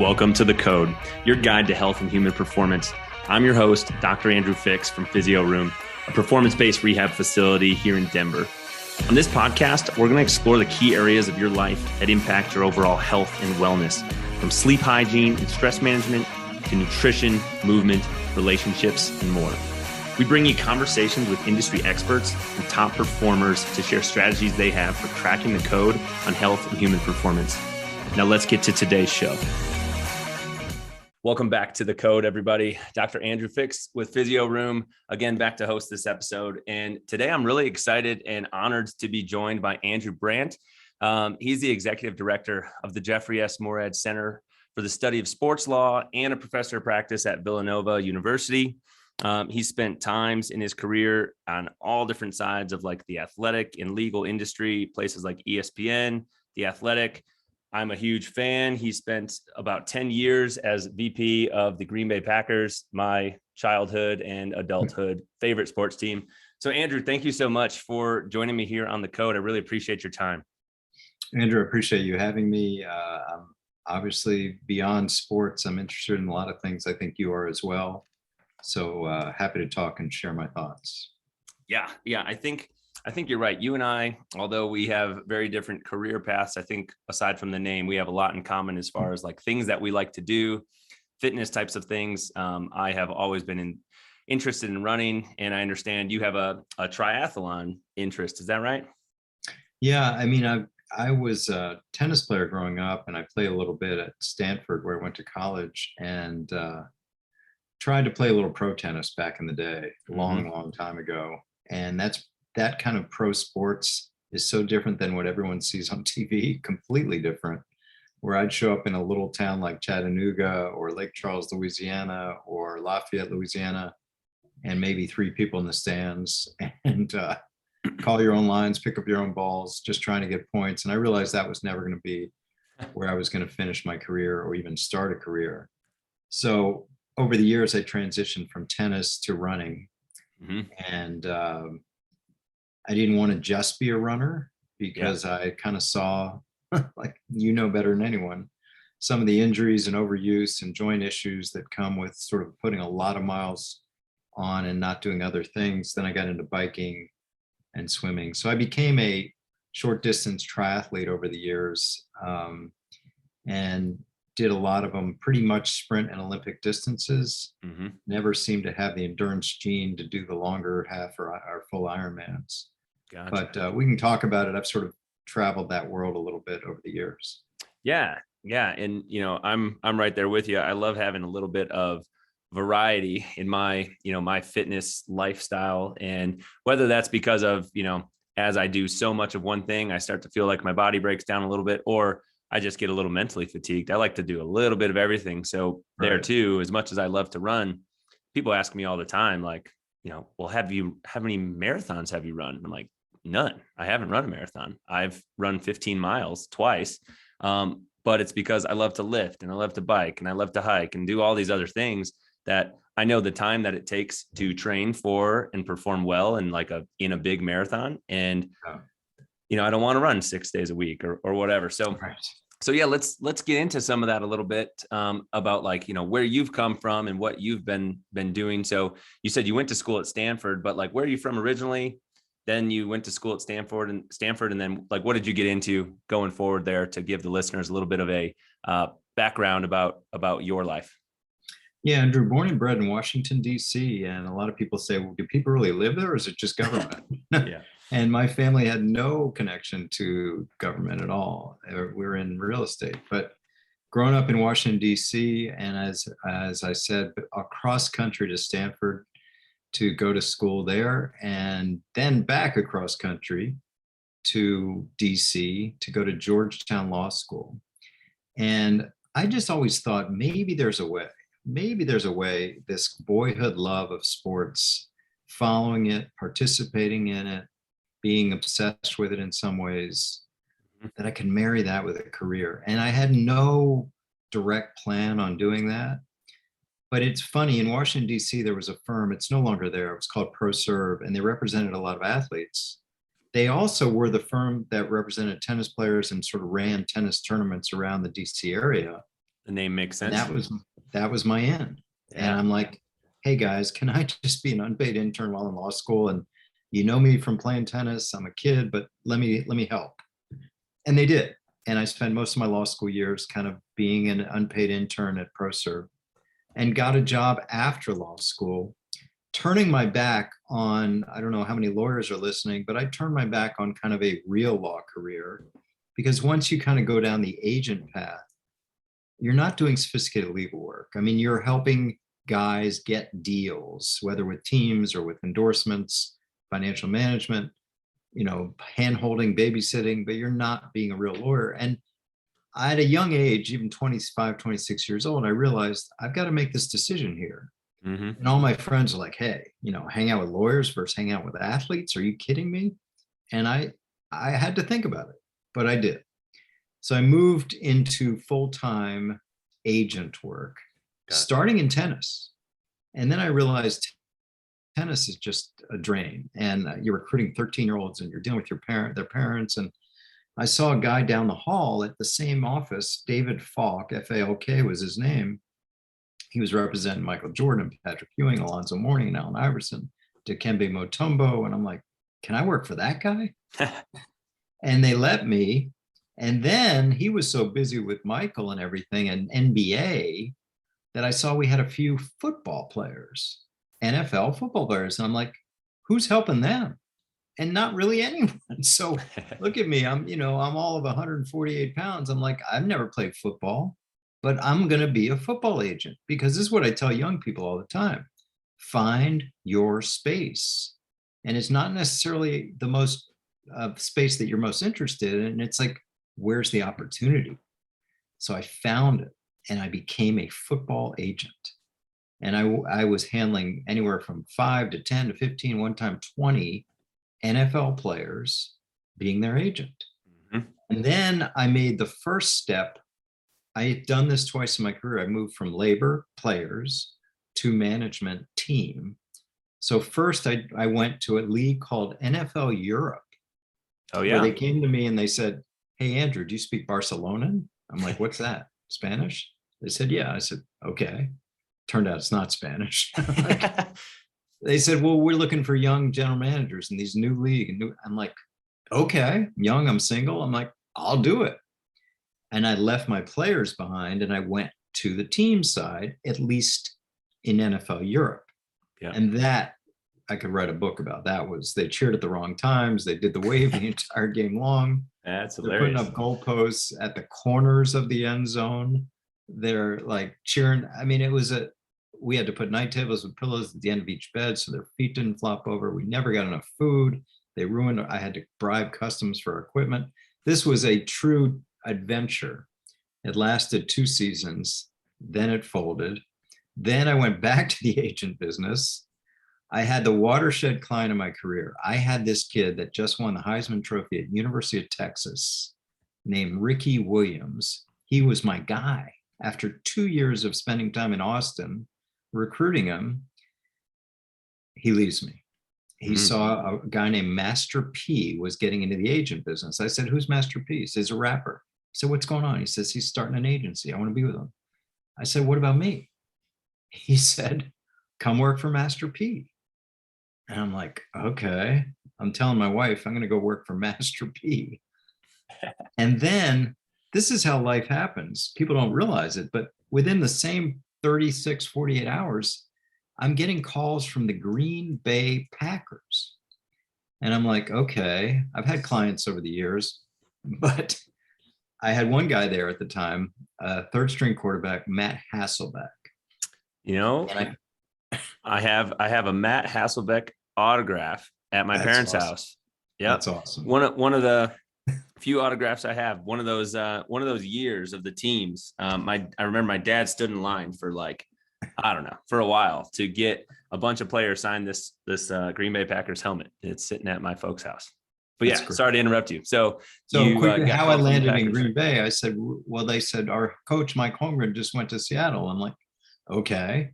Welcome to The Code, your guide to health and human performance. I'm your host, Dr. Andrew Fix from Physio Room, a performance-based rehab facility here in Denver. On this podcast, we're going to explore the key areas of your life that impact your overall health and wellness, from sleep hygiene and stress management to nutrition, movement, relationships, and more. We bring you conversations with industry experts and top performers to share strategies they have for cracking the code on health and human performance. Now let's get to today's show. Welcome back to The Code, everybody. Dr. Andrew Fix with Physio Room, again, back to host this episode. And today I'm really excited and honored to be joined by Andrew Brandt. He's the executive director of the Jeffrey S. Moorad Center for the Study of Sports Law and a professor of practice at Villanova University. He spent times in his career on all different sides of like the athletic and legal industry, places like ESPN, The Athletic. I'm a huge fan. He spent about 10 years as VP of the Green Bay Packers, my childhood and adulthood favorite sports team. So Andrew, thank you so much for joining me here on The Code. I really appreciate your time. Andrew, I appreciate you having me. I'm obviously beyond sports. I'm interested in a lot of things. I think you are as well. So happy to talk and share my thoughts. Yeah. I think you're right. You and I, although we have very different career paths, I think aside from the name, we have a lot in common as far as like things that we like to do, fitness types of things. I have always been interested in running, and I understand you have a triathlon interest. Is that right? Yeah, I mean, I was a tennis player growing up, and I played a little bit at Stanford where I went to college, and tried to play a little pro tennis back in the day, long time ago. And that kind of pro sports is so different than what everyone sees on TV, completely different, where I'd show up in a little town like Chattanooga or Lake Charles, Louisiana, or Lafayette, Louisiana, and maybe 3 people in the stands, and call your own lines, pick up your own balls, just trying to get points. And I realized that was never going to be where I was going to finish my career or even start a career. So over the years, I transitioned from tennis to running. And I didn't want to just be a runner because I kind of saw, like, you know better than anyone, some of the injuries and overuse and joint issues that come with sort of putting a lot of miles on and not doing other things. Then I got into biking and swimming. So I became a short distance triathlete over the years, and did a lot of them, pretty much sprint and Olympic distances. Never seemed to have the endurance gene to do the longer half or full Ironmans. Gotcha. But we can talk about it. I've sort of traveled that world a little bit over the years. Yeah. And, I'm right there with you. I love having a little bit of variety in my, my fitness lifestyle. And whether that's because of, as I do so much of one thing, I start to feel like my body breaks down a little bit, or I just get a little mentally fatigued. I like to do a little bit of everything. So there too, as much as I love to run, people ask me all the time, like, well, how many marathons have you run? I'm like, none. I haven't run a marathon. I've run 15 miles twice. But it's because I love to lift and I love to bike and I love to hike and do all these other things that I know the time that it takes to train for and perform well in in a big marathon. And, I don't want to run 6 days a week or whatever. So, So yeah, let's get into some of that a little bit, about where you've come from and what you've been doing. So you said you went to school at Stanford, but where are you from originally? Then you went to school at Stanford, and then what did you get into going forward there to give the listeners a little bit of a background about your life? Yeah, Andrew, born and bred in Washington, D.C. And a lot of people say, well, do people really live there or is it just government? Yeah. And my family had no connection to government at all. We're in real estate, but growing up in Washington, D.C., and as I said, across country to Stanford to go to school there, and then back across country to D.C. to go to Georgetown Law School. And I just always thought maybe there's a way, this boyhood love of sports, following it, participating in it, being obsessed with it in some ways, that I can marry that with a career. And I had no direct plan on doing that. But it's funny, in Washington, D.C., there was a firm, it's no longer there, it was called ProServe, and they represented a lot of athletes. They also were the firm that represented tennis players and sort of ran tennis tournaments around the DC area. The name makes And sense. that was my end. And Yeah. I'm like, hey guys, can I just be an unpaid intern while in law school? And you know me from playing tennis. I'm a kid, but let me help. And they did. And I spent most of my law school years kind of being an unpaid intern at ProServe, and got a job after law school, turning my back on, I don't know how many lawyers are listening, but I turned my back on kind of a real law career, because once you kind of go down the agent path, you're not doing sophisticated legal work. I mean, you're helping guys get deals, whether with teams or with endorsements, financial management, hand holding, babysitting, but you're not being a real lawyer. And at a young age, even 25, 26 years old, I realized I've got to make this decision here. Mm-hmm. And all my friends are like, hey, hang out with lawyers versus hang out with athletes. Are you kidding me? And I had to think about it, but I did. So I moved into full-time agent work, starting in tennis. And then I realized tennis is just a drain, and you're recruiting 13-year-olds and you're dealing with their parents. And I saw a guy down the hall at the same office, David Falk, Falk was his name. He was representing Michael Jordan, Patrick Ewing, Alonzo Mourning, and Allen Iverson, Dikembe Mutombo. And I'm like, can I work for that guy? And they let me. And then he was so busy with Michael and everything and NBA that I saw we had a few football players, NFL football players. And I'm like, who's helping them? And not really anyone. So look at me. I'm all of 148 pounds. I'm like, I've never played football, but I'm going to be a football agent, because this is what I tell young people all the time. Find your space. And it's not necessarily the most space that you're most interested in. It's like, where's the opportunity? So I found it, and I became a football agent. And I was handling anywhere from 5 to 10 to 15, one time 20 NFL players, being their agent. Mm-hmm. And then I made the first step. I had done this twice in my career. I moved from labor, players, to management, team. So first I went to a league called NFL Europe. Oh, yeah. Where they came to me and they said, hey, Andrew, do you speak Barcelonan? I'm like, what's that? Spanish? They said, yeah. I said, okay. Turned out it's not Spanish. They said, well, we're looking for young general managers in these new league. I'm like, okay, young, I'm single. I'm like, I'll do it. And I left my players behind and I went to the team side, at least in NFL Europe. Yeah. And that I could write a book about. That was, they cheered at the wrong times. They did the wave the entire game long. That's hilarious. They're putting up goalposts at the corners of the end zone. They're like cheering. I mean, we had to put night tables with pillows at the end of each bed so their feet didn't flop over. We never got enough food. They ruined, I had to bribe customs for equipment. This was a true adventure. It lasted 2 seasons. Then it folded. Then I went back to the agent business. I had the watershed client of my career. I had this kid that just won the Heisman Trophy at University of Texas named Ricky Williams. He was my guy. After 2 years of spending time in Austin, recruiting him, he leaves me. He saw a guy named Master P was getting into the agent business. I said, who's Master P? He says, he's a rapper. I said, what's going on? He says, he's starting an agency. I want to be with him. I said, what about me? He said, come work for Master P. And I'm like, okay. I'm telling my wife, I'm going to go work for Master P. And then this is how life happens. People don't realize it, but within the same 36, 48 hours, I'm getting calls from the Green Bay Packers. And I'm like, okay, I've had clients over the years, but I had one guy there at the time, third string quarterback, Matt Hasselbeck. I have a Matt Hasselbeck autograph at my parents' house. Yeah, that's awesome. One of the few autographs I have. One of those years of the teams. I remember my dad stood in line for for a while to get a bunch of players sign this Green Bay Packers helmet. It's sitting at my folks' house. But yeah, sorry to interrupt you. So quickly, how I landed in Green Bay, I said, well, they said our coach Mike Holmgren just went to Seattle. I'm like, okay.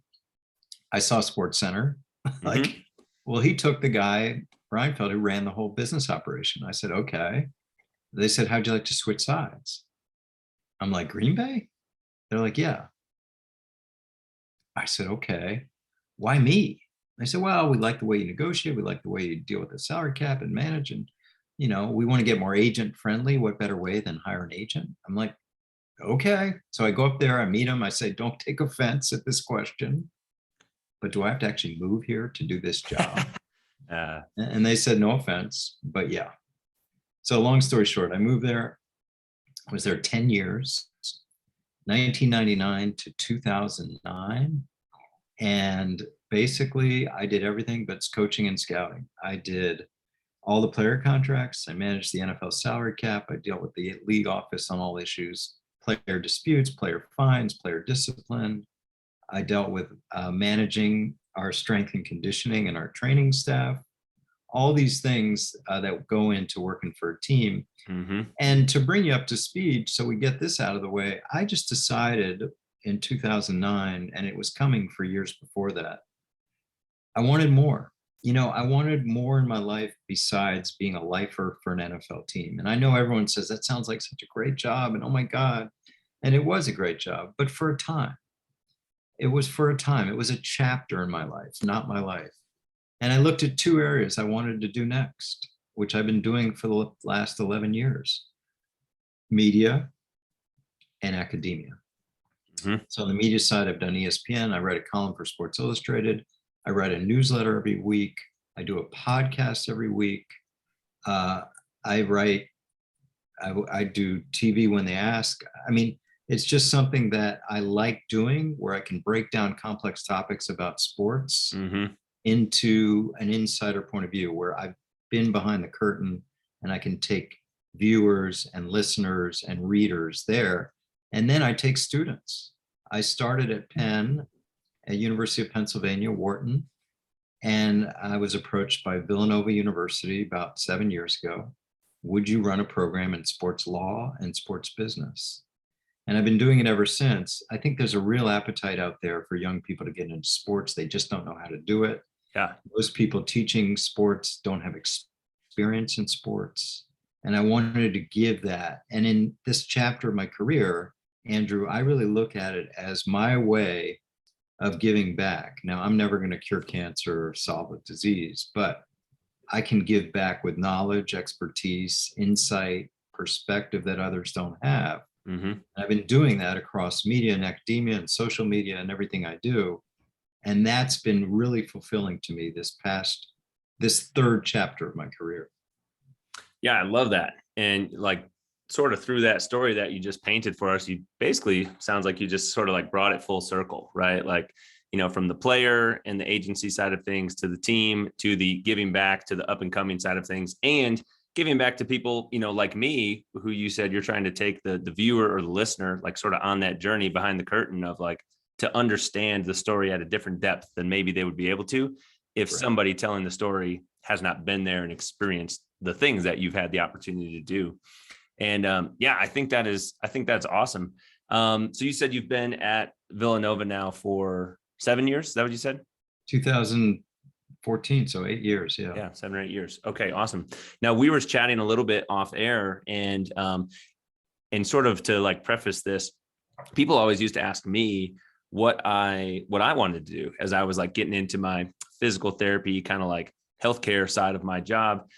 I saw Sports Center. Well, he took the guy Reinfeld who ran the whole business operation. I said, okay. They said, how'd you like to switch sides? I'm like, Green Bay? They're like, yeah. I said, okay, why me? They said, well, we like the way you negotiate. We like the way you deal with the salary cap and manage. And, we want to get more agent friendly. What better way than hire an agent? I'm like, okay. So I go up there, I meet them. I say, don't take offense at this question, but do I have to actually move here to do this job? And they said, no offense, but yeah. So long story short, I moved there. I was there 10 years, 1999 to 2009. And basically, I did everything but coaching and scouting. I did all the player contracts. I managed the NFL salary cap. I dealt with the league office on all issues, player disputes, player fines, player discipline. I dealt with managing our strength and conditioning and our training staff, all these things that go into working for a team. Mm-hmm. And to bring you up to speed, so we get this out of the way, I just decided in 2009, and it was coming for years before that, I wanted more. I wanted more in my life besides being a lifer for an NFL team. And I know everyone says that sounds like such a great job, and oh my God. And it was a great job, but for a time. It was for a time. It was a chapter in my life, not my life. And I looked at two areas I wanted to do next, which I've been doing for the last 11 years: media and academia. Mm-hmm. So on the media side, I've done ESPN. I write a column for Sports Illustrated. I write a newsletter every week. I do a podcast every week. I do TV when they ask. I mean, it's just something that I like doing, where I can break down complex topics about sports Mm-hmm. into an insider point of view, where I've been behind the curtain and I can take viewers and listeners and readers there. And then I take students. I started at Penn, at University of Pennsylvania, Wharton, and I was approached by Villanova University about 7 years ago. Would you run a program in sports law and sports business? And I've been doing it ever since. I think there's a real appetite out there for young people to get into sports. They just don't know how to do it. Yeah. Most people teaching sports don't have experience in sports. And I wanted to give that. And in this chapter of my career, Andrew, I really look at it as my way of giving back. Now, I'm never going to cure cancer or solve a disease, but I can give back with knowledge, expertise, insight, perspective that others don't have. Mm-hmm. I've been doing that across media and academia and social media and everything I do. And that's been really fulfilling to me this third chapter of my career. Yeah, I love that. And like, sort of through that story that you just painted for us, you basically sounds like you just sort of like brought it full circle, right? Like, from the player and the agency side of things to the team, to the giving back to the up and coming side of things, and giving back to people, like me, who you said you're trying to take the viewer or the listener, like sort of on that journey behind the curtain of like, to understand the story at a different depth than maybe they would be able to if Right. somebody telling the story has not been there and experienced the things that you've had the opportunity to do. And I think that's awesome. So you said you've been at Villanova now for 7 years. Is that what you said? 2014, so 8 years. Yeah. Yeah, 7 or 8 years. Okay, awesome. Now we were chatting a little bit off air, and sort of to like preface this, people always used to ask me what I wanted to do as I was like getting into my physical therapy, kind of like healthcare side of my job.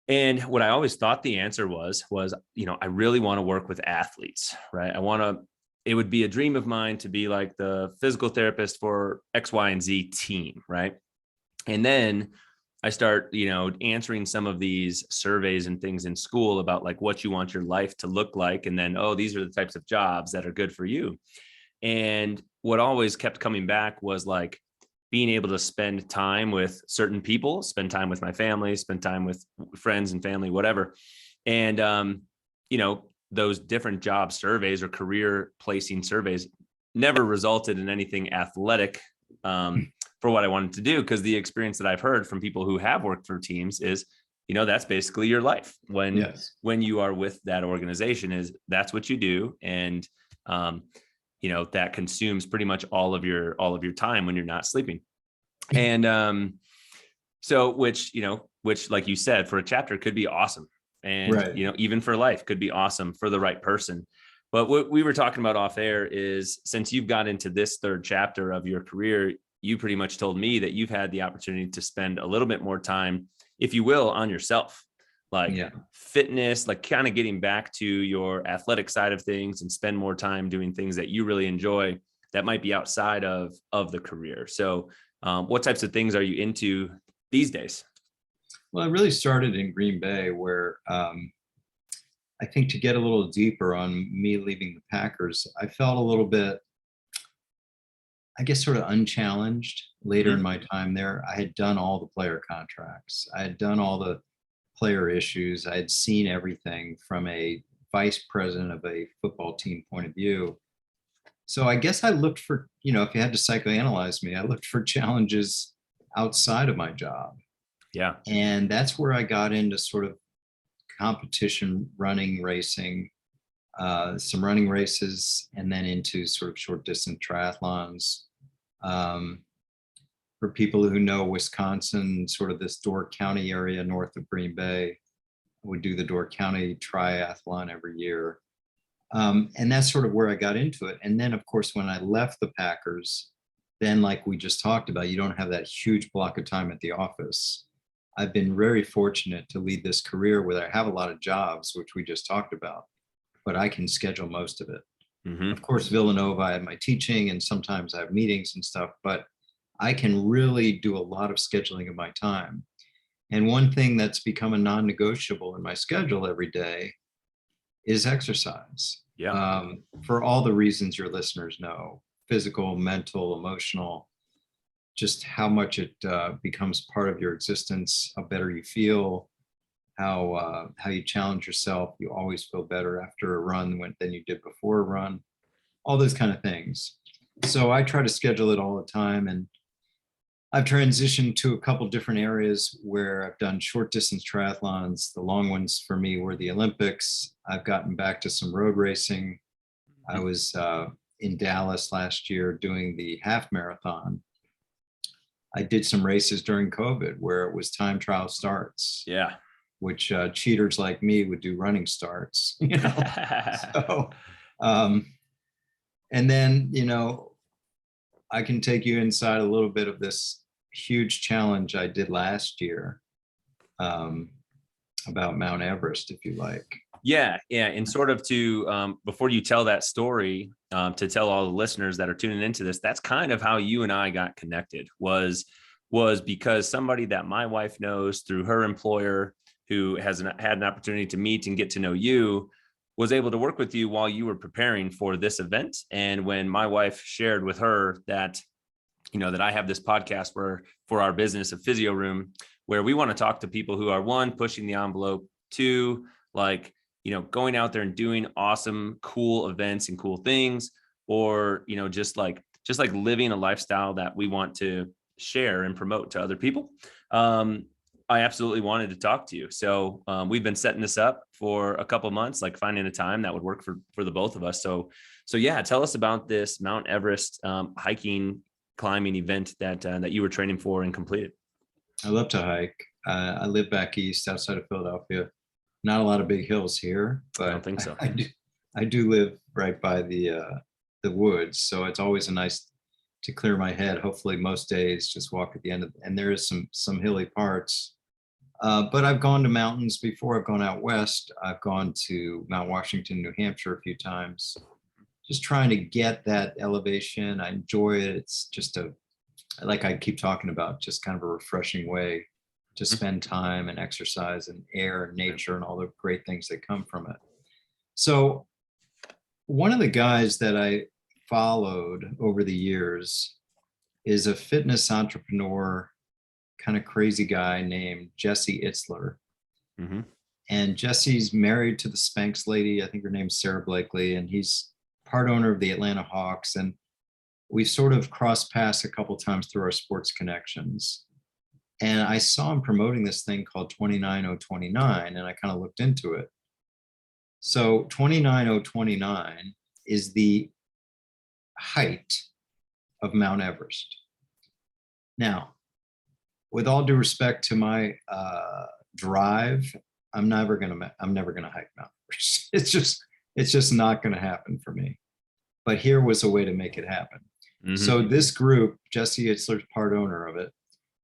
And what I always thought the answer was, I really want to work with athletes, right? It would be a dream of mine to be like the physical therapist for X, Y, and Z team, right? And then I start, answering some of these surveys and things in school about like what you want your life to look like. And then, oh, these are the types of jobs that are good for you. And what always kept coming back was like, being able to spend time with certain people, spend time with my family, spend time with friends and family, whatever. And, those different job surveys or career placing surveys never resulted in anything athletic for what I wanted to do. Because the experience that I've heard from people who have worked for teams is, that's basically your life when you are with that organization, that's what you do. And, that consumes pretty much all of your time when you're not sleeping. And so which like you said, for a chapter could be awesome. And, Right. even for life could be awesome for the right person. But what we were talking about off air is, since you've got into this third chapter of your career, you pretty much told me that you've had the opportunity to spend a little bit more time, if you will, on yourself, like Yeah. fitness, like kind of getting back to your athletic side of things and spend more time doing things that you really enjoy that might be outside of the career. So what types of things are you into these days? Well, it really started in Green Bay, where I think, to get a little deeper on me leaving the Packers, I felt a little bit, I guess, sort of unchallenged later in Mm-hmm. my time there. I had done all the player contracts. I had done all the player issues. I had seen everything from a vice president of a football team point of view. So I guess I looked for, if you had to psychoanalyze me, I looked for challenges outside of my job. Yeah. And that's where I got into sort of competition running, racing, some running races, and then into sort of short distance triathlons. Um, for people who know Wisconsin, sort of this Door County area north of Green Bay, we do the Door County Triathlon every year. And that's sort of where I got into it. And then, of course, when I left the Packers, then, like we just talked about, you don't have that huge block of time at the office. I've been very fortunate to lead this career where I have a lot of jobs, which we just talked about, but I can schedule most of it. Mm-hmm. Of course, Villanova, I have my teaching, and sometimes I have meetings and stuff, but I can really do a lot of scheduling of my time. And one thing that's become a non-negotiable in my schedule every day is exercise, Yeah. for all the reasons your listeners know: physical, mental, emotional, just how much it becomes part of your existence, how better you feel, how you challenge yourself. You always feel better after a run than you did before a run, all those kind of things. So I try to schedule it all the time. And I've transitioned to a couple different areas where I've done short distance triathlons. The long ones for me were the Olympics. I've gotten back to some road racing. I was in Dallas last year doing the half marathon. I did some races during COVID where it was time trial starts, Yeah. which cheaters like me would do running starts, So, and then, I can take you inside a little bit of this huge challenge I did last year, about Mount Everest, if you like. Yeah. And sort of to, before you tell that story, to tell all the listeners that are tuning into this, that's kind of how you and I got connected, was because somebody that my wife knows through her employer, who had an opportunity to meet and get to know you, was able to work with you while you were preparing for this event. And when my wife shared with her that, that I have this podcast for our business of Physio Room, where we want to talk to people who are, one, pushing the envelope, two, like, going out there and doing awesome, cool events and cool things, or, just like living a lifestyle that we want to share and promote to other people. I absolutely wanted to talk to you. So we've been setting this up for a couple of months, like finding a time that would work for the both of us. So yeah, tell us about this Mount Everest hiking, climbing event that you were training for and completed. I love to hike. I live back east outside of Philadelphia. Not a lot of big hills here, I don't but think so. I do live right by the woods, so it's always a nice to clear my head. Hopefully, most days just walk at the end of, and there is some hilly parts. But I've gone to mountains before. I've gone out west. I've gone to Mount Washington, New Hampshire a few times, just trying to get that elevation. I enjoy it. It's just like I keep talking about, just kind of a refreshing way to spend time and exercise and air and nature and all the great things that come from it. So one of the guys that I followed over the years is a fitness entrepreneur, kind of crazy guy named Jesse Itzler. Mm-hmm. And Jesse's married to the Spanx lady. I think her name's Sarah Blakely, and he's part owner of the Atlanta Hawks. And we sort of crossed paths a couple times through our sports connections. And I saw him promoting this thing called 29029, and I kind of looked into it. So 29029 is the height of Mount Everest. Now, with all due respect to my drive, I'm never gonna hike Mount Everest. It's just not going to happen for me. But here was a way to make it happen. Mm-hmm. So this group, Jesse Itzler's part owner of it,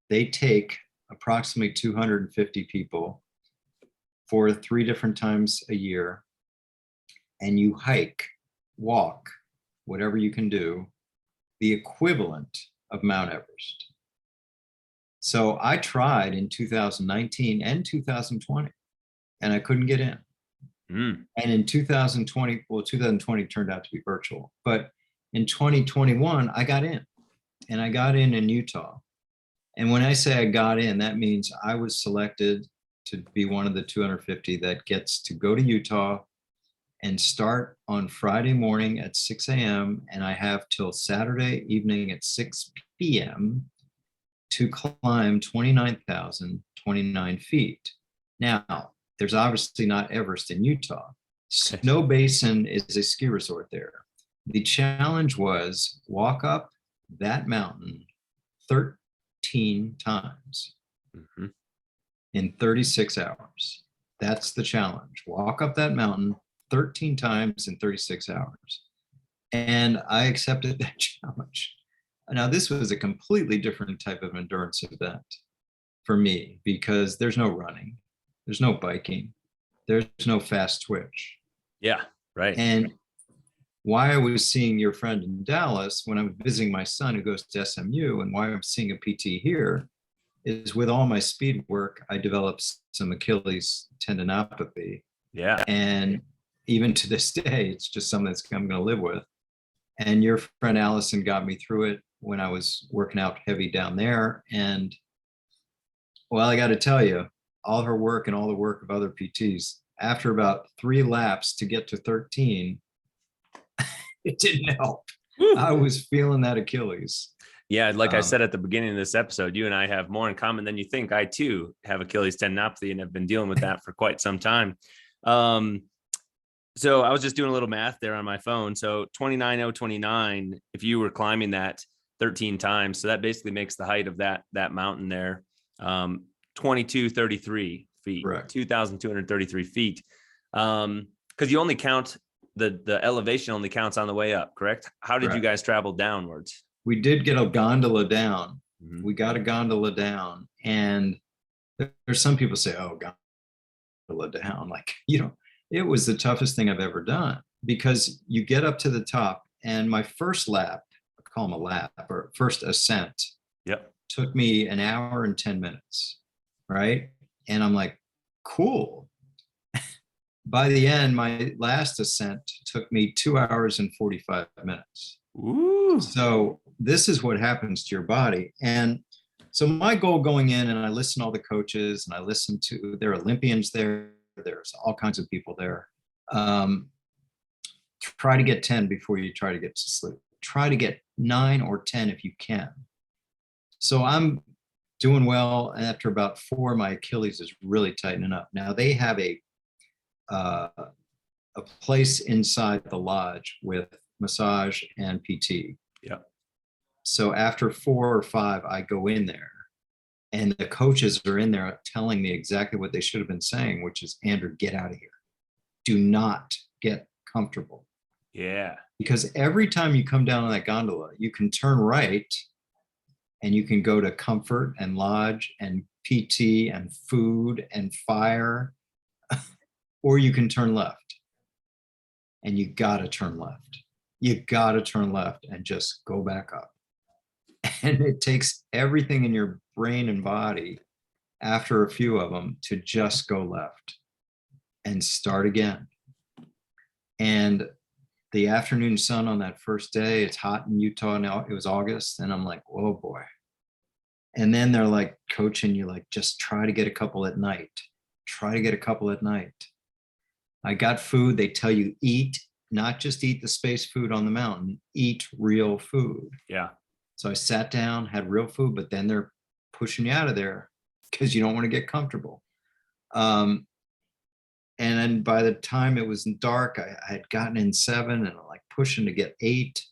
they take approximately 250 people for 3 different times a year, and you hike, walk, whatever you can do, the equivalent of Mount Everest. So I tried in 2019 and 2020, and I couldn't get in. And in 2020, well, 2020 turned out to be virtual, but in 2021, I got in, and I got in Utah. And when I say I got in, that means I was selected to be one of the 250 that gets to go to Utah and start on Friday morning at 6 a.m. And I have till Saturday evening at 6 p.m. to climb 29,029 feet. Now, there's obviously not Everest in Utah. Snow Basin is a ski resort there. The challenge was walk up that mountain 13 times in 36 hours. That's the challenge. Walk up that mountain 13 times in 36 hours. And I accepted that challenge. Now, this was a completely different type of endurance event for me because there's no running, there's no biking, there's no fast twitch. Yeah, right. And why I was seeing your friend in Dallas when I was visiting my son who goes to SMU, and why I'm seeing a PT here, is with all my speed work, I developed some Achilles tendinopathy. Yeah. And even to this day, it's just something that's I'm going to live with. And your friend Allison got me through it when I was working out heavy down there. And well, I got to tell you, all her work and all the work of other PTs, after about 3 laps to get to 13, it didn't help. I was feeling that Achilles. Yeah, like I said at the beginning of this episode, you and I have more in common than you think. I too have Achilles tendinopathy and have been dealing with that for quite some time. So I was just doing a little math there on my phone. So 29,029, if you were climbing that 13 times, so that basically makes the height of that mountain there 2,233 feet, Correct. 2,233 feet. Because you only count the elevation only counts on the way up, correct? How did you guys travel downwards? We did get a gondola down. We got a gondola down, and there's some people say, "Oh, gondola down!" Like, it was the toughest thing I've ever done because you get up to the top, and my first lap, I call them a lap or first ascent, took me 1 hour and 10 minutes, right? And I'm like, cool. By the end, my last ascent took me 2 hours and 45 minutes. Ooh. So this is what happens to your body. And so my goal going in, and I listen to all the coaches, and I listen to, there are Olympians there, there's all kinds of people there. Try to get 10 before you try to get to sleep. Try to get 9 or 10 if you can. So I'm doing well. And after about 4, my Achilles is really tightening up. Now they have a place inside the lodge with massage and PT. Yeah. So after 4 or 5, I go in there, and the coaches are in there telling me exactly what they should have been saying, which is, Andrew, get out of here. Do not get comfortable. Yeah. Because every time you come down on that gondola, you can turn right and you can go to comfort and lodge and PT and food and fire, or you can turn left. And you got to turn left. You got to turn left and just go back up. And it takes everything in your brain and body after a few of them to just go left and start again. And the afternoon sun on that first day, it's hot in Utah now. It was August. And I'm like, whoa, boy. And then they're like coaching you, like, just try to get a couple at night. Try to get a couple at night. I got food. They tell you eat, not just eat the space food on the mountain, eat real food. Yeah. So I sat down, had real food, but then they're pushing you out of there because you don't want to get comfortable. And then by the time it was dark, I had gotten in 7 and like pushing to get 8.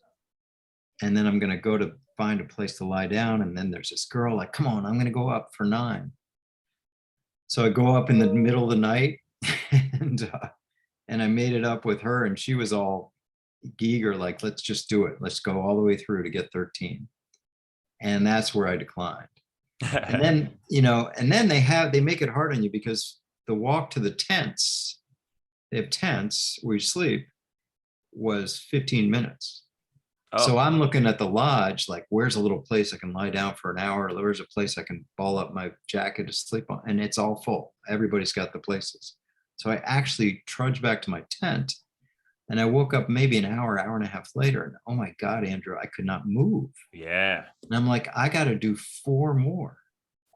And then I'm going to go to find a place to lie down. And then there's this girl like, come on, I'm going to go up for 9. So I go up in the middle of the night and And I made it up with her, and she was all eager, like, let's just do it. Let's go all the way through to get 13. And that's where I declined. And then, and then they make it hard on you, because the walk to the tents, they have tents where you sleep, was 15 minutes. So I'm looking at the lodge, like, where's a little place I can lie down for an hour? Where's a place I can ball up my jacket to sleep on? And it's all full. Everybody's got the places. So I actually trudged back to my tent, and I woke up maybe an hour, hour and a half later. And oh my God, Andrew, I could not move. Yeah. And I'm like, I got to do 4 more.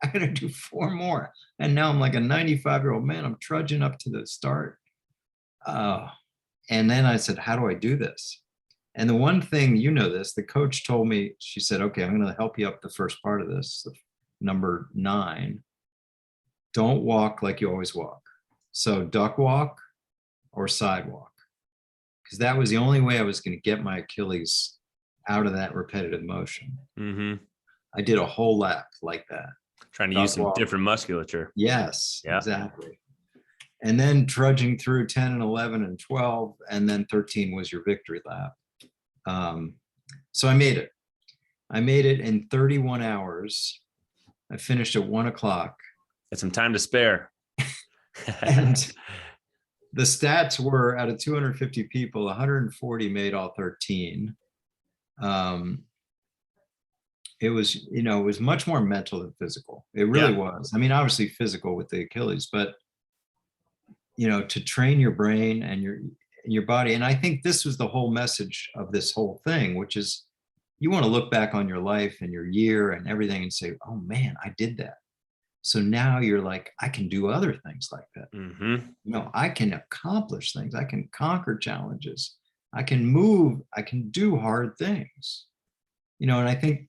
I got to do 4 more. And now I'm like a 95-year-old man. I'm trudging up to the start. And then I said, how do I do this? And the one thing, the coach told me, she said, okay, I'm going to help you up the first part of this, number 9. Don't walk like you always walk. So duck walk or sidewalk, because that was the only way I was going to get my Achilles out of that repetitive motion. Mm-hmm. I did a whole lap like that. Trying to use some different musculature. Yes, exactly. And then trudging through 10 and 11 and 12, and then 13 was your victory lap. So I made it. I made it in 31 hours. I finished at 1 o'clock. Had some time to spare. And the stats were, out of 250 people, 140 made all 13. It was much more mental than physical. It really was. I mean, obviously physical with the Achilles, but to train your brain and your body. And I think this was the whole message of this whole thing, which is, you want to look back on your life and your year and everything and say, oh man, I did that. So now you're like, I can do other things like that. Mm-hmm. I can accomplish things. I can conquer challenges. I can move. I can do hard things. And I think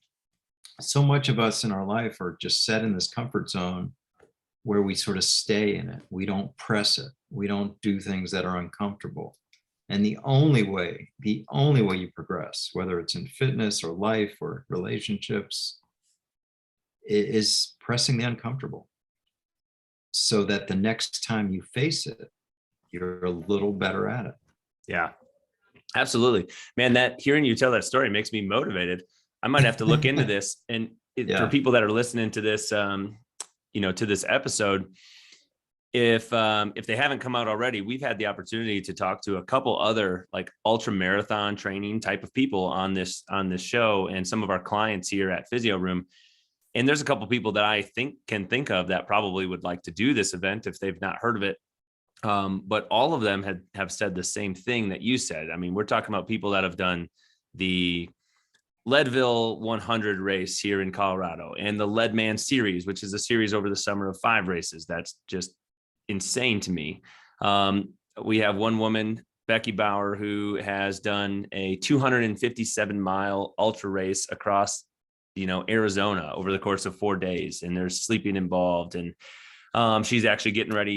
so much of us in our life are just set in this comfort zone where we sort of stay in it. We don't press it. We don't do things that are uncomfortable. And the only way you progress, whether it's in fitness or life or relationships, is pressing the uncomfortable, so that the next time you face it, you're a little better at it. Yeah, absolutely, man. That hearing you tell that story makes me motivated. I might have to look into this. And for people that are listening to this, to this episode, if they haven't come out already, we've had the opportunity to talk to a couple other like ultra marathon training type of people on this show, and some of our clients here at Physio Room. And there's a couple people that I can think of that probably would like to do this event if they've not heard of it. But all of them have said the same thing that you said. I mean, we're talking about people that have done the Leadville 100 race here in Colorado, and the Leadman series, which is a series over the summer of 5 races. That's just insane to me. We have one woman, Becky Bauer, who has done a 257-mile ultra race across Arizona over the course of 4 days, and there's sleeping involved. And she's actually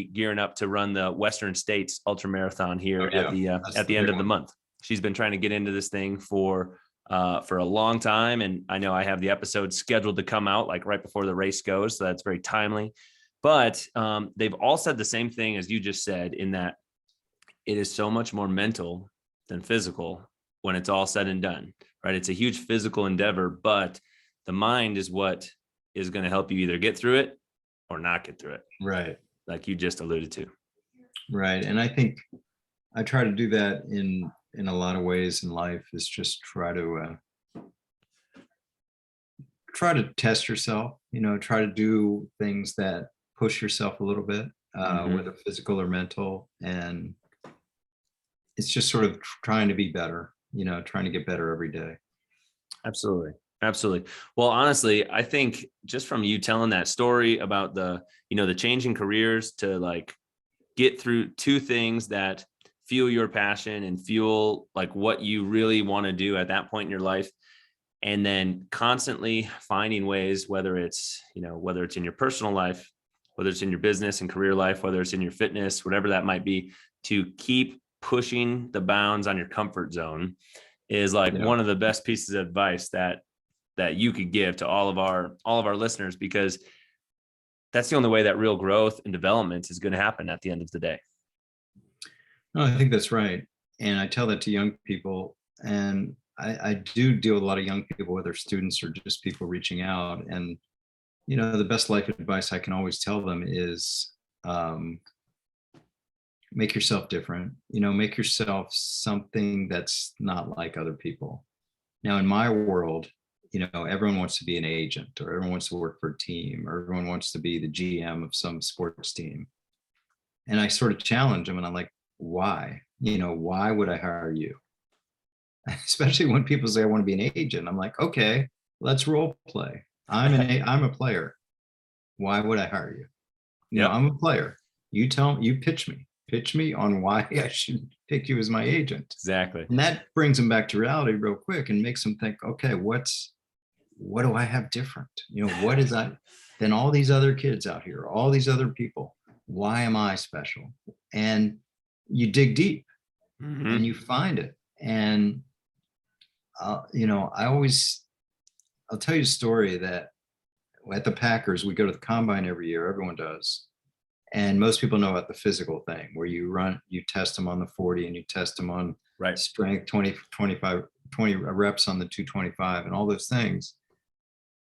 gearing up to run the Western States Ultra Marathon here at the end of the month. She's been trying to get into this thing for a long time, and I know I have the episode scheduled to come out like right before the race goes, so that's very timely. But they've all said the same thing as you just said, in that it is so much more mental than physical when it's all said and done, right? It's a huge physical endeavor, but the mind is what is going to help you either get through it or not get through it. Right. Like you just alluded to. Right. And I think I try to do that in a lot of ways in life, is just try to test yourself, try to do things that push yourself a little bit, whether physical or mental. And it's just sort of trying to be better, trying to get better every day. Absolutely. Absolutely. Well, honestly, I think just from you telling that story about the changing careers to like get through 2 things that fuel your passion and fuel like what you really want to do at that point in your life, and then constantly finding ways, whether it's in your personal life, whether it's in your business and career life, whether it's in your fitness, whatever that might be, to keep pushing the bounds on your comfort zone is like one of the best pieces of advice that you could give to all of our listeners, because that's the only way that real growth and development is going to happen at the end of the day. No, I think that's right. And I tell that to young people. And I do deal with a lot of young people, whether students or just people reaching out. And, the best life advice I can always tell them is um, make yourself different, make yourself something that's not like other people. Now, in my world, everyone wants to be an agent, or everyone wants to work for a team, or everyone wants to be the GM of some sports team. And I sort of challenge them and I'm like, why? Why would I hire you? Especially when people say I want to be an agent. I'm like, okay, let's role play. I'm a player. Why would I hire you? Yep. I'm a player. You pitch me on why I should pick you as my agent. Exactly. And that brings them back to reality real quick and makes them think, okay, what do I have different? What is that than all these other kids out here, all these other people? Why am I special? And you dig deep Mm-hmm. and you find it. And I'll tell you a story that at the Packers, we go to the combine every year. Everyone does. And most people know about the physical thing where you test them on the 40 and you test them on Right. strength, 20, 25, 20 reps on the 225 and all those things.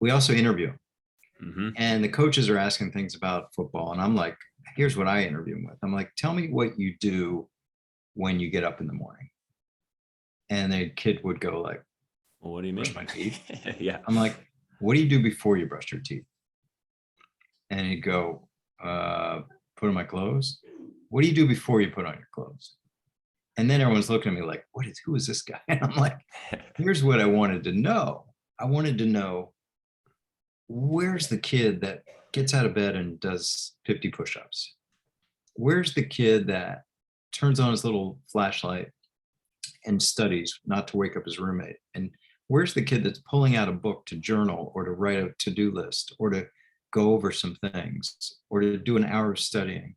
We also interview. Mm-hmm. And the coaches are asking things about football. And I'm like, here's what I interview them with. I'm like, tell me what you do when you get up in the morning. And the kid would go like, Well, what do you mean? brush my teeth. Yeah. I'm like, what do you do before you brush your teeth? And he'd go, put on my clothes. What do you do before you put on your clothes? And then everyone's looking at me like, who is this guy? And I'm like, here's what I wanted to know. I wanted to know, where's the kid that gets out of bed and does 50 push-ups? Where's the kid that turns on his little flashlight and studies not to wake up his roommate? And where's the kid that's pulling out a book to journal or to write a to-do list or to go over some things or to do an hour of studying?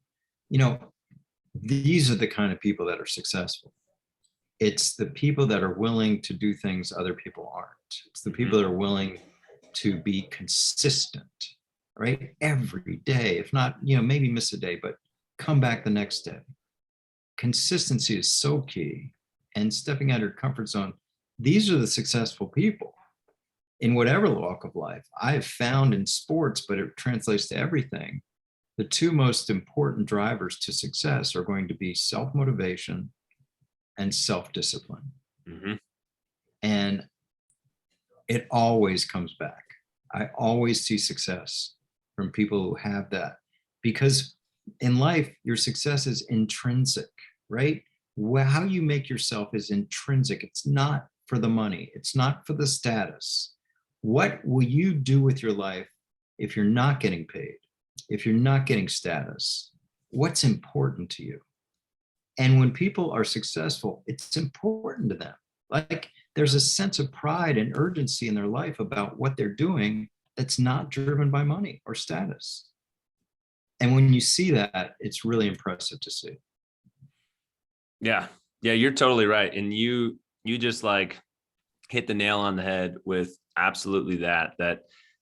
These are the kind of people that are successful. It's the people that are willing to do things other people aren't. It's the people that are willing to be consistent, right? Every day, if not, maybe miss a day, but come back the next day. Consistency is so key. And stepping out of your comfort zone, these are the successful people in whatever walk of life. I have found in sports, but it translates to everything. The two most important drivers to success are going to be self-motivation and self-discipline. Mm-hmm. And it always comes back. I always see success from people who have that, because in life, your success is intrinsic, right? How you make yourself is intrinsic. It's not for the money. It's not for the status. What will you do with your life if you're not getting paid, if you're not getting status? What's important to you? And when people are successful, it's important to them. Like there's a sense of pride and urgency in their life about what they're doing that's not driven by money or status. And when you see that, it's really impressive to see. Yeah. Yeah, you're totally right. And you just like hit the nail on the head with absolutely that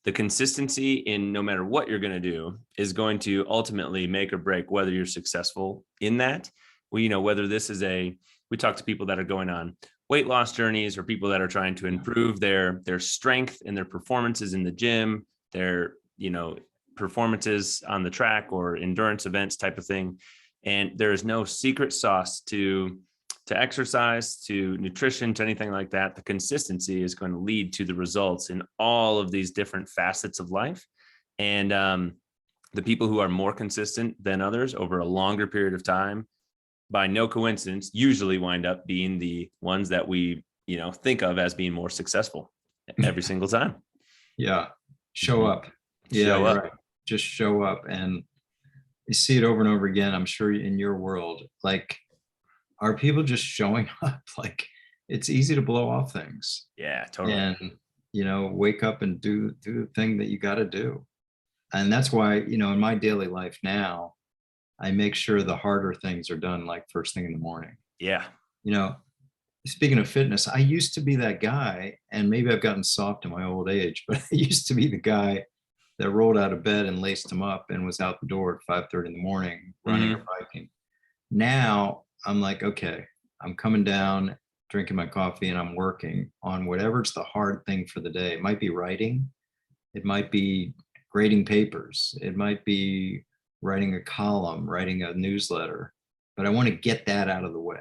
the consistency in no matter what you're going to do is going to ultimately make or break whether you're successful in that. Well, whether this is we talk to people that are going on weight loss journeys or people that are trying to improve their strength and their performances in the gym, their, performances on the track or endurance events type of thing. And there is no secret sauce to exercise, to nutrition, to anything like that. The consistency is going to lead to the results in all of these different facets of life. And the people who are more consistent than others over a longer period of time, by no coincidence, usually wind up being the ones that we, think of as being more successful every single time. Yeah. Show up. Yeah, Show up. right. Just show up. And you see it over and over again, I'm sure in your world. Like, are people just showing up? Like, it's easy to blow off things. Yeah, totally. And, wake up and do the thing that you got to do. And that's why, in my daily life now, I make sure the harder things are done like first thing in the morning. Yeah. Speaking of fitness, I used to be that guy, and maybe I've gotten soft in my old age, but I used to be the guy that rolled out of bed and laced him up and was out the door at 5:30 in the morning running or biking. Now I'm like, okay, I'm coming down, drinking my coffee, and I'm working on whatever's the hard thing for the day. It might be writing, it might be grading papers, it might be writing a column, writing a newsletter, but I want to get that out of the way.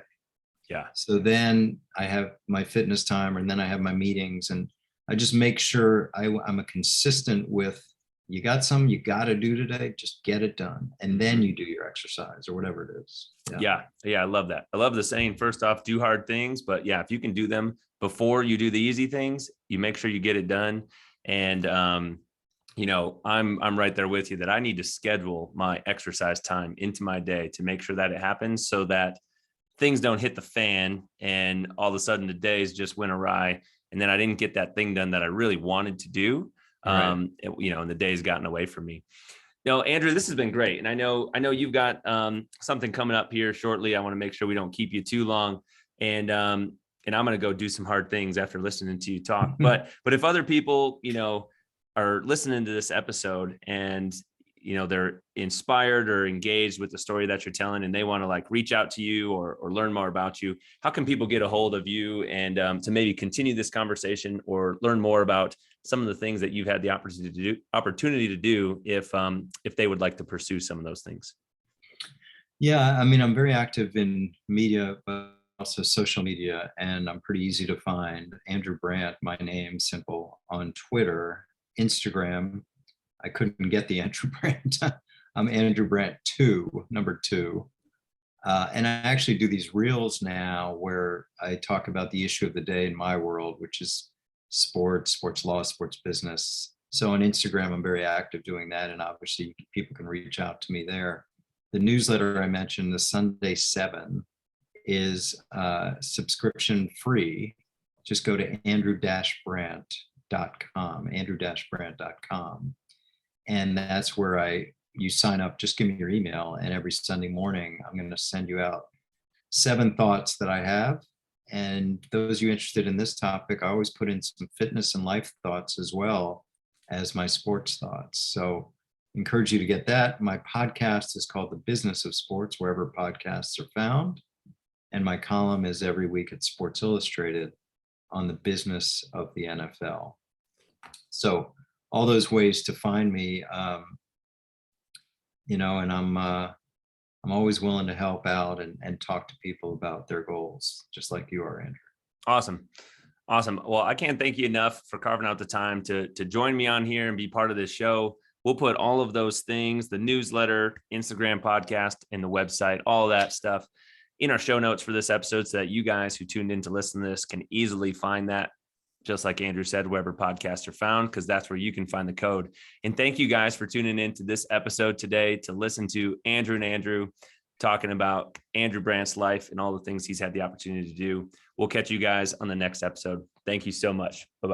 Yeah. So then I have my fitness time, and then I have my meetings, and I just make sure I'm a consistent with, you got something you got to do today, just get it done. And then you do your exercise or whatever it is. Yeah. I love that. I love the saying, first off, do hard things, but yeah, if you can do them before you do the easy things, you make sure you get it done. And, I'm right there with you that I need to schedule my exercise time into my day to make sure that it happens, so that things don't hit the fan and all of a sudden the days just went awry. And then I didn't get that thing done that I really wanted to do. Right. And the day's gotten away from me. Andrew, this has been great. And I know you've got something coming up here shortly. I want to make sure we don't keep you too long. And I'm going to go do some hard things after listening to you talk. But if other people, are listening to this episode and, they're inspired or engaged with the story that you're telling, and they want to like reach out to you or learn more about you, how can people get a hold of you and to maybe continue this conversation or learn more about some of the things that you've had the opportunity to do if they would like to pursue some of those things? Yeah, I mean, I'm very active in media, but also social media, and I'm pretty easy to find. Andrew Brandt, my name, simple, on Twitter, Instagram. I couldn't get the Andrew Brandt. I'm Andrew Brandt 2, number 2. And I actually do these reels now where I talk about the issue of the day in my world, which is sports law, sports business. So on Instagram, I'm very active doing that. And obviously people can reach out to me there. The newsletter I mentioned, the Sunday 7, is subscription free. Just go to andrew-brandt.com, andrew-brandt.com. And that's where you sign up. Just give me your email, and every Sunday morning, I'm going to send you out 7 thoughts that I have. And those you interested in this topic, I always put in some fitness and life thoughts as well as my sports thoughts. So encourage you to get that. My podcast is called The Business of Sports, wherever podcasts are found. And my column is every week at Sports Illustrated on the business of the NFL. So all those ways to find me, and I'm always willing to help out and talk to people about their goals, just like you are, Andrew. Awesome. Well, I can't thank you enough for carving out the time to join me on here and be part of this show. We'll put all of those things, the newsletter, Instagram, podcast, and the website, all of that stuff in our show notes for this episode, so that you guys who tuned in to listen to this can easily find that, just like Andrew said, wherever podcasts are found, because that's where you can find the code. And thank you guys for tuning in to this episode today to listen to Andrew talking about Andrew Brandt's life and all the things he's had the opportunity to do. We'll catch you guys on the next episode. Thank you so much. Bye-bye.